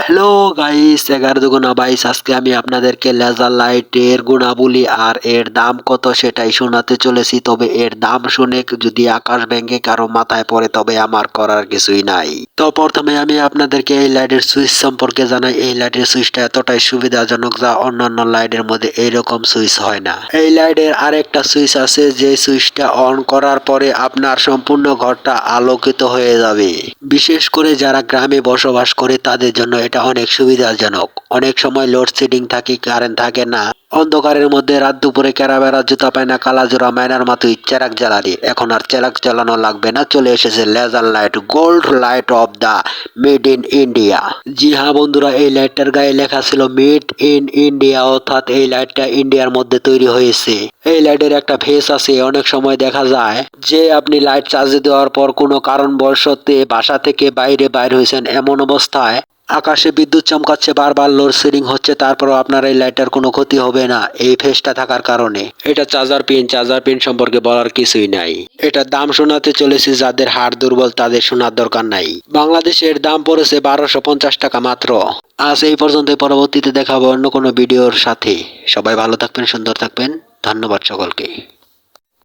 Hello guys, 11 আজকে আমি আপনাদেরকে লেজার লাইটের গুণাবলী আর এর দাম কত সেটাই শোনাতে চলেছি। তবে এর দাম শুনে যদি আকাশ ভেঙে কারো মাথায় পড়ে তবে আমার করার কিছুই নাই। তো প্রথমে আমি আপনাদেরকে এই লাইটের সুইচ সম্পর্কে জানাই। এই লাইটের সুইচটা এতটাই সুবিধাজনক যা অন্যান্য লাইটের মধ্যে এইরকম সুইচ হয় না। এই লাইটের আরেকটা সুইচ আছে, যে সুইচটা অন করার পরে আপনার সম্পূর্ণ ঘরটা আলোকিত হয়ে যাবে। বিশেষ করে যারা গ্রামে বসবাস করে তাদের জন্য এটা অনেক সুবিধাজনক। অনেক সময় লোডশেডিং থাকে, কারেন্ট থাকে না, অন্ধকারের মধ্যে রাত দুপুরে কেরাবেরা জুতা পায় না, কালাজোড়া মাইনার মাতুই চেরাক জ্বালানি। এখন আর চেরাক জ্বালানো লাগবে না, চলে এসেছে laser light, gold light of the made in India. জি হ্যাঁ বন্ধুরা, এই লাইটটার গায়ে লেখা ছিল মেড ইন ইন্ডিয়া, অর্থাৎ এই লাইটটা ইন্ডিয়ার মধ্যে তৈরি হয়েছে। এই লাইটের একটা ফেস আছে। অনেক সময় দেখা যায় যে আপনি লাইট চার্জে দেওয়ার পর কোনো কারণবশত বাসা থেকে বাইর হয়েছেন, এমন অবস্থায় আকাশে বিদ্যুৎ চমকাচ্ছে, বারবার লোডশেডিং হচ্ছে, তারপরও আপনার এই লাইটের কোনো ক্ষতি হবে না এই ফেসটা থাকার কারণে। এটা চার্জার পিন সম্পর্কে বলার কিছুই নাই। এটার দাম শোনাতে চলেছে, যাদের হাড় দুর্বল তাদের শোনার দরকার নাই। বাংলাদেশের দাম পড়েছে 1250 টাকা মাত্র। আজ এই পর্যন্ত, পরবর্তীতে দেখাবো অন্য কোনো ভিডিওর সাথে। সবাই ভালো থাকবেন, সুন্দর থাকবেন, ধন্যবাদ সকলকে।